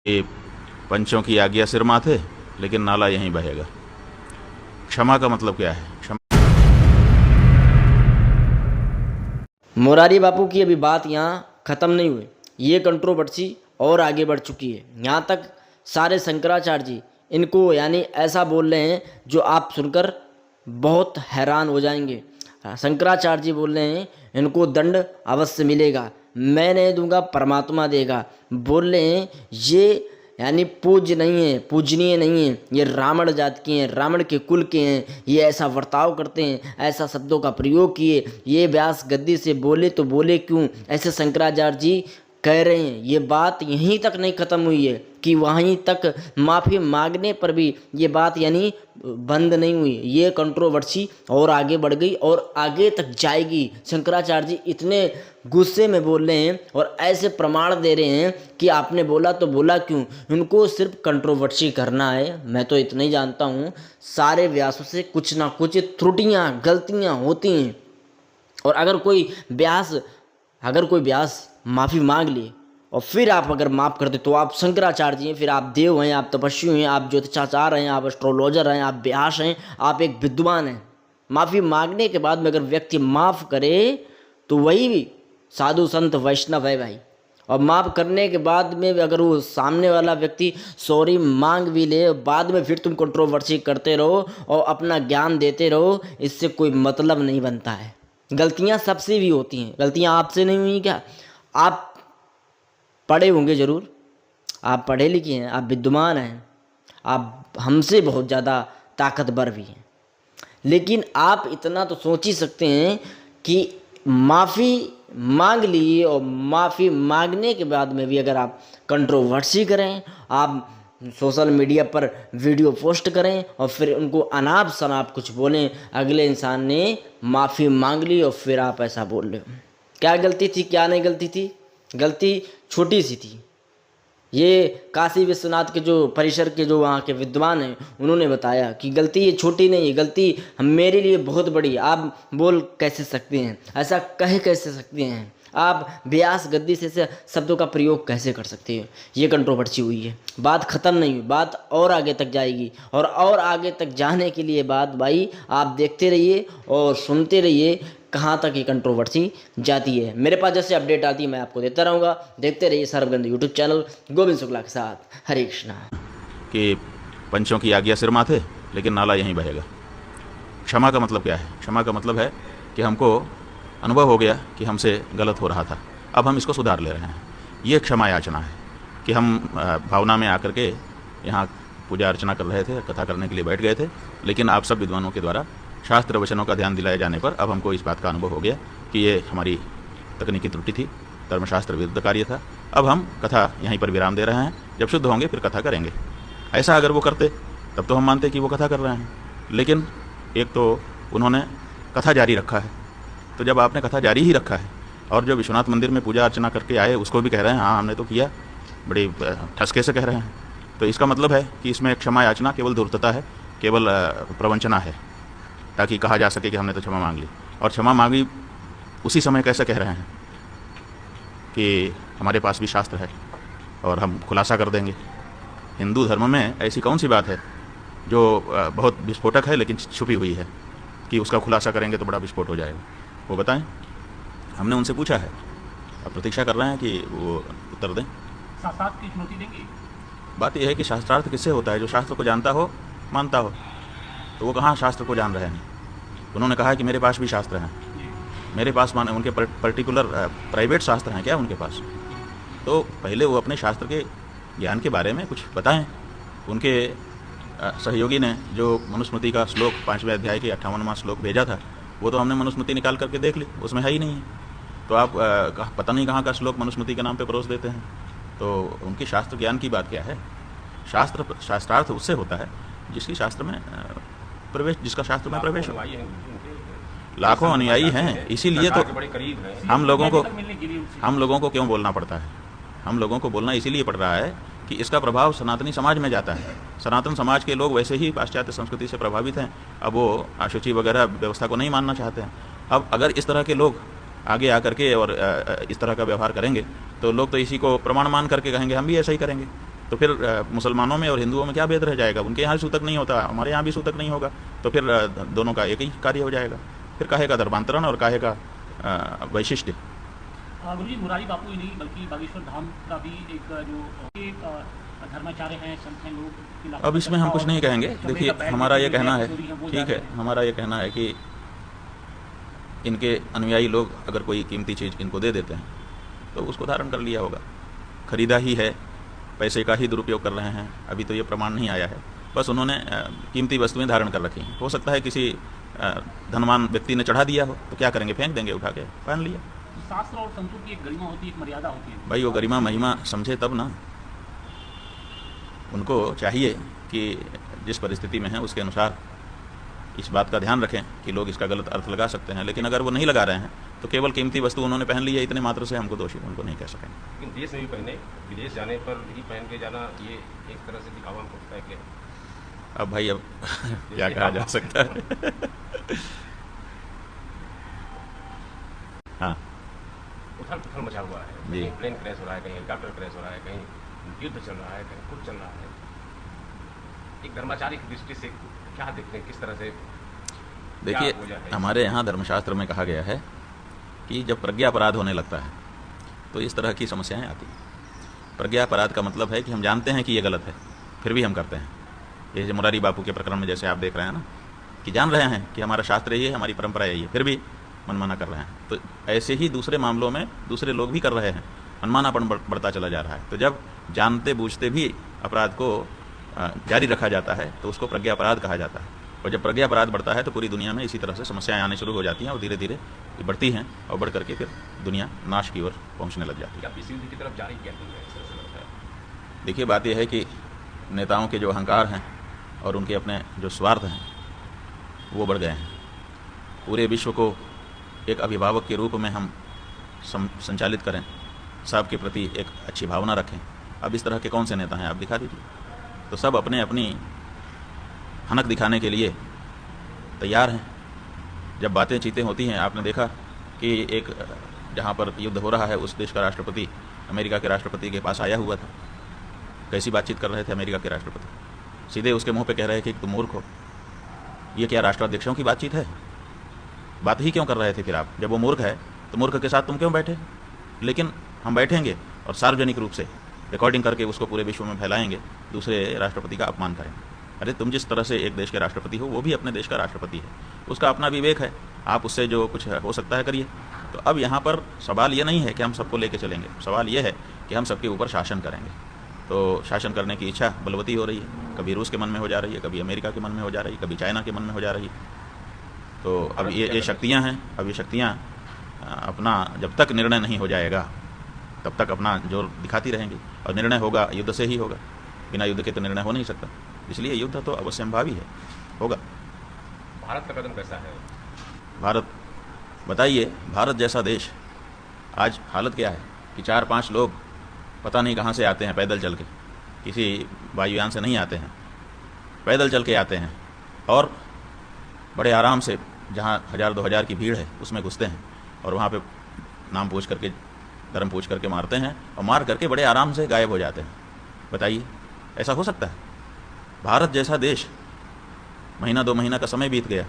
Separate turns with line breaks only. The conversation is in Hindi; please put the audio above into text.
ये पंचों की आज्ञा सिर माथे, लेकिन नाला यहीं बहेगा। क्षमा का मतलब क्या है? क्षमा
मोरारी बापू की अभी बात यहाँ ख़त्म नहीं हुई, ये कंट्रोवर्सी और आगे बढ़ चुकी है। यहाँ तक सारे शंकराचार्य जी इनको यानी ऐसा बोल रहे हैं जो आप सुनकर बहुत हैरान हो जाएंगे। शंकराचार्य जी बोल रहे हैं इनको दंड अवश्य मिलेगा, मैं नहीं दूंगा परमात्मा देगा। बोल रहे हैं ये यानी पूज्य नहीं है, पूजनीय नहीं है, ये रावण जात के हैं, रावण के कुल के हैं, ये ऐसा बर्ताव करते हैं, ऐसा शब्दों का प्रयोग किए। ये व्यास गद्दी से बोले तो बोले क्यों, ऐसे शंकराचार्य जी कह रहे हैं। ये बात यहीं तक नहीं ख़त्म हुई है कि वहीं तक माफ़ी मांगने पर भी ये बात यानी बंद नहीं हुई, ये कंट्रोवर्सी और आगे बढ़ गई और आगे तक जाएगी। शंकराचार्य जी इतने गुस्से में बोल रहे हैं और ऐसे प्रमाण दे रहे हैं कि आपने बोला तो बोला क्यों, उनको सिर्फ कंट्रोवर्सी करना है। मैं तो इतना ही जानता हूँ, सारे व्यासों से कुछ ना कुछ त्रुटियाँ गलतियाँ होती हैं। और अगर कोई व्यास माफ़ी मांग ले और फिर आप अगर माफ़ कर दे तो आप शंकराचार्य जी हैं, फिर आप देव हैं, आप तपस्वी हैं, आप ज्योतिषाचार्य हैं, आप एस्ट्रोलॉजर हैं, आप व्यास हैं, आप एक विद्वान हैं। माफ़ी मांगने के बाद में अगर व्यक्ति माफ़ करे तो वही भी साधु संत वैष्णव है भाई। और माफ़ करने के बाद में अगर वो सामने वाला व्यक्ति सॉरी मांग भी ले, बाद में फिर तुम कंट्रोवर्सी करते रहो और अपना ज्ञान देते रहो, इससे कोई मतलब नहीं बनता है। गलतियां सबसे भी होती हैं, गलतियां आपसे नहीं हुई क्या? आप पढ़े होंगे ज़रूर, आप पढ़े लिखे हैं, आप विद्वान हैं, आप हमसे बहुत ज़्यादा ताकतवर भी हैं, लेकिन आप इतना तो सोच ही सकते हैं कि माफ़ी मांग लिए और माफ़ी मांगने के बाद में भी अगर आप कंट्रोवर्सी करें, आप सोशल मीडिया पर वीडियो पोस्ट करें और फिर उनको अनाप शनाप कुछ बोलें, अगले इंसान ने माफ़ी मांग ली और फिर आप ऐसा बोल रहे हो। क्या गलती थी, क्या नहीं गलती थी? गलती छोटी सी थी। ये काशी विश्वनाथ के जो परिसर के जो वहाँ के विद्वान हैं उन्होंने बताया कि गलती ये छोटी नहीं है, गलती मेरे लिए बहुत बड़ी है। आप बोल कैसे सकते हैं, ऐसा कह कैसे सकते हैं, आप व्यास गद्दी से शब्दों का प्रयोग कैसे कर सकते हैं? ये कंट्रोवर्सी हुई है, बात ख़त्म नहीं हुई, बात और आगे तक जाएगी। और आगे तक जाने के लिए बात भाई आप देखते रहिए और सुनते रहिए कहाँ तक ये कंट्रोवर्सी जाती है। मेरे पास जैसे अपडेट आती है मैं आपको देता रहूँगा। देखते रहिए सर्वगंध यूट्यूब चैनल गोविंद शुक्ला के साथ। हरे कृष्णा।
कि पंचों की आज्ञा सिर माथे, लेकिन नाला यहीं बहेगा। क्षमा का मतलब क्या है? क्षमा का मतलब है कि हमको अनुभव हो गया कि हमसे गलत हो रहा था, अब हम इसको सुधार ले रहे हैं। ये क्षमा याचना है कि हम भावना में आकर के यहाँ पूजा अर्चना कर रहे थे, कथा करने के लिए बैठ गए थे, लेकिन आप सब विद्वानों के द्वारा शास्त्र वचनों का ध्यान दिलाए जाने पर अब हमको इस बात का अनुभव हो गया कि ये हमारी तकनीकी त्रुटि थी, धर्मशास्त्र विरुद्ध कार्य था। अब हम कथा यहीं पर विराम दे रहे हैं, जब शुद्ध होंगे फिर कथा करेंगे। ऐसा अगर वो करते तब तो हम मानते कि वो कथा कर रहे हैं, लेकिन एक तो उन्होंने कथा जारी रखा है, तो जब आपने कथा जारी ही रखा है और जो विश्वनाथ मंदिर में पूजा अर्चना करके आए उसको भी कह रहे हैं हाँ हमने तो किया, बड़ी ठसके से कह रहे हैं, तो इसका मतलब है कि इसमें क्षमा याचना केवल धूर्तता है, केवल प्रवंचना है, ताकि कहा जा सके कि हमने तो क्षमा मांग ली। और क्षमा मांगी उसी समय कैसे कह रहे हैं कि हमारे पास भी शास्त्र है और हम खुलासा कर देंगे। हिंदू धर्म में ऐसी कौन सी बात है जो बहुत विस्फोटक है लेकिन छुपी हुई है कि उसका खुलासा करेंगे तो बड़ा विस्फोट हो जाएगा? वो बताएं। हमने उनसे पूछा है, अब प्रतीक्षा कर रहे हैं कि वो उत्तर दें।
शास्त्रार्थ की चुनौती देंगे।
बात यह है कि शास्त्रार्थ किससे होता है? जो शास्त्र को जानता हो, मानता हो। तो वो कहाँ शास्त्र को जान रहे हैं? उन्होंने कहा है कि मेरे पास भी शास्त्र हैं, मेरे पास माने उनके पर्टिकुलर प्राइवेट शास्त्र हैं क्या उनके पास? तो पहले वो अपने शास्त्र के ज्ञान के बारे में कुछ बताएं। उनके सहयोगी ने जो मनुस्मृति का श्लोक 5वें अध्याय के 58वां श्लोक भेजा था, वो तो हमने मनुस्मृति निकाल करके देख ली, उसमें है ही नहीं है। तो आप पता नहीं कहाँ का श्लोक मनुस्मृति के नाम पे परोस देते हैं। तो उनकी शास्त्र ज्ञान की बात क्या है? शास्त्रार्थ उससे होता है जिसकी शास्त्र में प्रवेश, जिसका शास्त्र में प्रवेश हो। लाखों अनुयायी हैं, इसीलिए तो हम लोगों को क्यों बोलना पड़ता है? हम लोगों को बोलना इसीलिए पड़ रहा है कि इसका प्रभाव सनातनी समाज में जाता है। सनातन समाज के लोग वैसे ही पाश्चात्य संस्कृति से प्रभावित हैं, अब वो अशुचि वगैरह व्यवस्था को नहीं मानना चाहते हैं। अब अगर इस तरह के लोग आगे आकर के और इस तरह का व्यवहार करेंगे तो लोग तो इसी को प्रमाण मान करके कहेंगे हम भी ऐसा ही करेंगे। तो फिर मुसलमानों में और हिंदुओं में क्या भेद रह जाएगा? उनके यहाँ सूतक नहीं होता, हमारे यहाँ भी सूतक नहीं होगा, तो फिर दोनों का एक ही कार्य हो जाएगा। फिर काहे का धर्मांतरण और काहे का वैशिष्ट्य।
गुरु जी, मुरारी बापू ही नहीं बल्कि बागेश्वर धाम का भी एक धर्माचार्य हैं, संत हैं, लोग।
अब इसमें हम कुछ नहीं कहेंगे। देखिए, हमारा ये कहना है, ठीक है, हमारा ये कहना है कि इनके अनुयायी लोग अगर कोई कीमती चीज़ इनको दे देते हैं तो उसको धारण कर लिया होगा, खरीदा ही है, पैसे का ही दुरुपयोग कर रहे हैं। अभी तो ये प्रमाण नहीं आया है, बस उन्होंने कीमती वस्तुएं धारण कर रखी हैं। हो सकता है किसी धनवान व्यक्ति ने चढ़ा दिया हो, तो क्या करेंगे? फेंक देंगे उठा के, पहन लिया।
शास्त्र और संतों की एक गरिमा होती है, एक मर्यादा होती है।
भाई वो गरिमा महिमा समझे तब ना। उनको चाहिए कि जिस परिस्थिति में है उसके अनुसार इस बात का ध्यान रखें कि लोग इसका गलत अर्थ लगा सकते हैं, लेकिन अगर वो नहीं लगा रहे हैं तो केवल कीमती वस्तु उन्होंने पहन ली है, इतने मात्र से हमको दोषी उनको नहीं कह सकेंगे।
लेकिन देश में भी पहने, विदेश जाने पर ही पहन के जाना, ये एक तरह से दिखावा हमको लगता है कि
अब भाई अब क्या कहा जा सकता है। हाँ,
उथल पुथल मचा हुआ है,
जी।
कहीं प्लेन क्रैश हो रहा है, कहीं हेलीकॉप्टर क्रैश हो रहा है, कहीं युद्ध चल रहा है, कहीं कुछ चल रहा है। एक धर्माचार्य की दृष्टि से क्या देखते हैं, किस तरह से?
देखिए,
क्या वजह है?
हमारे यहाँ धर्मशास्त्र में कहा गया है कि जब प्रज्ञापराध होने लगता है तो इस तरह की समस्याएं आती हैं। प्रज्ञापराध का मतलब है कि हम जानते हैं कि ये गलत है, फिर भी हम करते हैं। ये जो मुरारी बापू के प्रकरण में जैसे आप देख रहे हैं ना, कि जान रहे हैं कि हमारा शास्त्र ये है, हमारी परंपरा यही है, फिर भी मनमाना कर रहे हैं। तो ऐसे ही दूसरे मामलों में दूसरे लोग भी कर रहे हैं, मनमानापन बढ़ता चला जा रहा है। तो जब जानते बूझते भी अपराध को जारी रखा जाता है तो उसको प्रज्ञापराध कहा जाता है। और जब प्रज्ञापराध बढ़ता है तो पूरी दुनिया में इसी तरह से समस्याएं आने शुरू हो जाती हैं और धीरे धीरे ये बढ़ती हैं और बढ़ करके फिर दुनिया नाश की ओर पहुंचने लग जाती है।
क्या विश्व युद्ध की तरफ जा रही क्या नहीं है, ऐसा लगता है?
देखिए, बात यह है कि नेताओं के जो अहंकार हैं और उनके अपने जो स्वार्थ हैं वो बढ़ गए हैं। पूरे विश्व को एक अभिभावक के रूप में हम संचालित करें, सबके प्रति एक अच्छी भावना रखें। अब इस तरह के कौन से नेता हैं, आप दिखा दीजिए। तो सब अपने अपनी हनक दिखाने के लिए तैयार हैं। जब बातें चीतें होती हैं, आपने देखा कि एक जहाँ पर युद्ध हो रहा है उस देश का राष्ट्रपति अमेरिका के राष्ट्रपति के पास आया हुआ था। कैसी बातचीत कर रहे थे अमेरिका के राष्ट्रपति? सीधे उसके मुंह पे कह रहे थे कि तुम मूर्ख हो। ये क्या राष्ट्राध्यक्षों की बातचीत है? बात ही क्यों कर रहे थे फिर आप? जब वो मूर्ख है तो मूर्ख के साथ तुम क्यों बैठे? लेकिन हम बैठेंगे और सार्वजनिक रूप से रिकॉर्डिंग करके उसको पूरे विश्व में फैलाएंगे, दूसरे राष्ट्रपति का अपमान करेंगे। अरे तुम जिस तरह से एक देश के राष्ट्रपति हो, वो भी अपने देश का राष्ट्रपति है, उसका अपना विवेक है, आप उससे जो कुछ हो सकता है करिए। तो अब यहाँ पर सवाल ये नहीं है कि हम सबको लेके चलेंगे, सवाल ये है कि हम सबके ऊपर शासन करेंगे। तो शासन करने की इच्छा बलवती हो रही है, कभी रूस के मन में हो जा रही है, कभी अमेरिका के मन में हो जा रही है, कभी चाइना के मन में हो जा रही है। तो अब ये शक्तियाँ हैं, अब ये शक्तियाँ अपना जब तक निर्णय नहीं हो जाएगा तब तक अपना जोर दिखाती रहेंगी, और निर्णय होगा युद्ध से ही होगा, बिना युद्ध के तो निर्णय हो नहीं सकता। इसलिए युद्ध तो अवश्यंभावी है, होगा।
भारत का कदम कैसा है?
भारत, बताइए, भारत जैसा देश आज हालत क्या है कि 4-5 लोग पता नहीं कहाँ से आते हैं पैदल चल के, किसी वायुयान से नहीं आते हैं, पैदल चल के आते हैं और बड़े आराम से जहाँ 1000-2000 की भीड़ है उसमें घुसते हैं और वहाँ पे नाम पूछ करके, धर्म पूछ करके मारते हैं और मार करके बड़े आराम से गायब हो जाते हैं। बताइए, ऐसा हो सकता है? भारत जैसा देश, महीना 2 महीना का समय बीत गया,